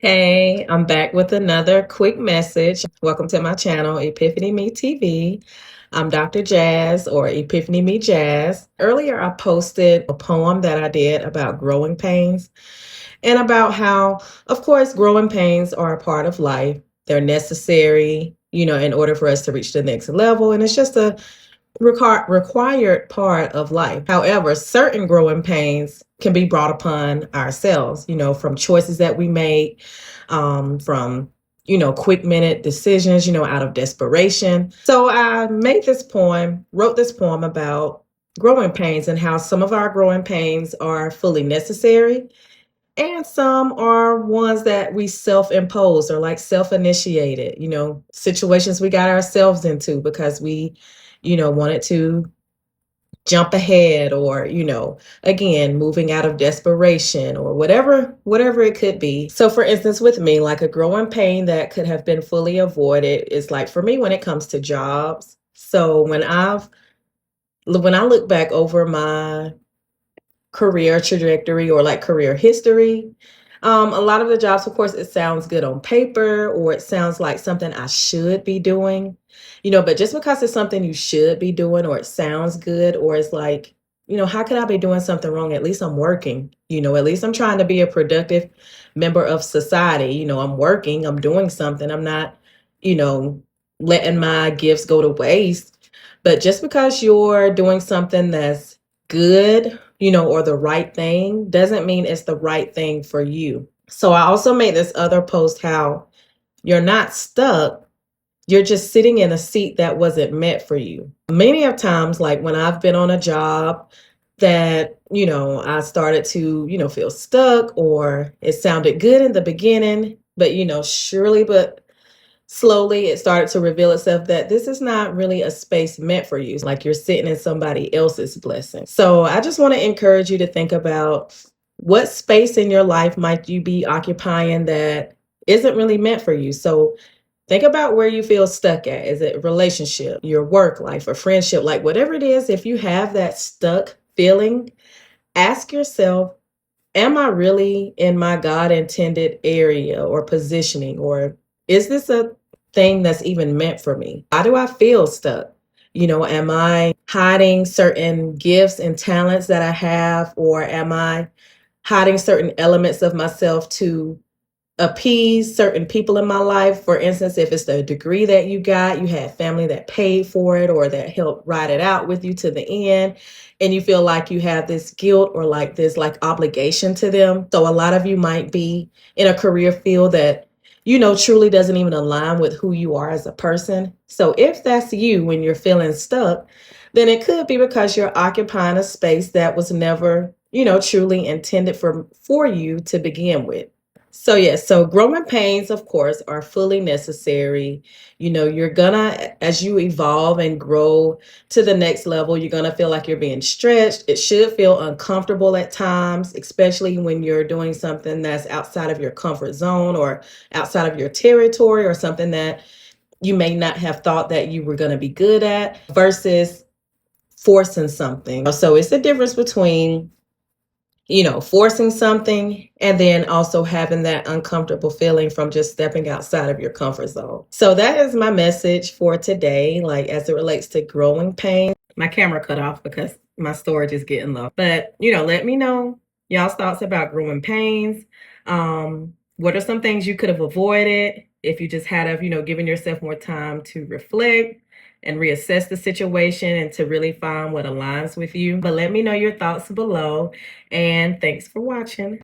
Hey, I'm back with another quick message. Welcome to my channel, Epiphany Me TV. I'm Dr. Jazz or Epiphany Me Jazz. Earlier, I posted a poem that I did about growing pains and about how, of course, growing pains are a part of life. They're necessary, in order for us to reach the next level. And it's just a required part of life. However, certain growing pains can be brought upon ourselves, from choices that we make, from quick minute decisions, out of desperation. So I wrote this poem about growing pains and how some of our growing pains are fully necessary and some are ones that we self-impose or like self-initiated, situations we got ourselves into because we, wanted to jump ahead or, again, moving out of desperation or whatever it could be. So for instance, with me, like a growing pain that could have been fully avoided is like for me when it comes to jobs. So when I look back over my career trajectory or like career history. A lot of the jobs, of course, it sounds good on paper or it sounds like something I should be doing, but just because it's something you should be doing or it sounds good or it's like, how could I be doing something wrong? At least I'm working, at least I'm trying to be a productive member of society. I'm working, I'm doing something, I'm not, you know, letting my gifts go to waste. But just because you're doing something that's good, or the right thing doesn't mean it's the right thing for you. So I also made this other post how you're not stuck. You're just sitting in a seat that wasn't meant for you. Many of times, like when I've been on a job that, I started to, feel stuck or it sounded good in the beginning, but, surely, but slowly it started to reveal itself that this is not really a space meant for you. It's like you're sitting in somebody else's blessing. So I just want to encourage you to think about what space in your life might you be occupying that isn't really meant for you. So think about where you feel stuck at. Is it relationship, your work life, or friendship? Like whatever it is, if you have that stuck feeling, ask yourself, am I really in my God intended area or positioning? Or is this a thing that's even meant for me? Why do I feel stuck? Am I hiding certain gifts and talents that I have? Or am I hiding certain elements of myself to appease certain people in my life? For instance, if it's the degree that you got, you had family that paid for it or that helped ride it out with you to the end, and you feel like you have this guilt or like this like obligation to them. So a lot of you might be in a career field that truly doesn't even align with who you are as a person. So if that's you when you're feeling stuck, then it could be because you're occupying a space that was never, truly intended for you to begin with. So yes, so growing pains, of course, are fully necessary. You're gonna, as you evolve and grow to the next level, you're gonna feel like you're being stretched. It should feel uncomfortable at times, especially when you're doing something that's outside of your comfort zone or outside of your territory or something that you may not have thought that you were gonna be good at versus forcing something. So it's the difference between forcing something and then also having that uncomfortable feeling from just stepping outside of your comfort zone. So that is my message for today, like as it relates to growing pains. My camera cut off because my storage is getting low. But, let me know y'all's thoughts about growing pains. What are some things you could have avoided if you just had of, given yourself more time to reflect and reassess the situation and to really find what aligns with you. But let me know your thoughts below. And thanks for watching.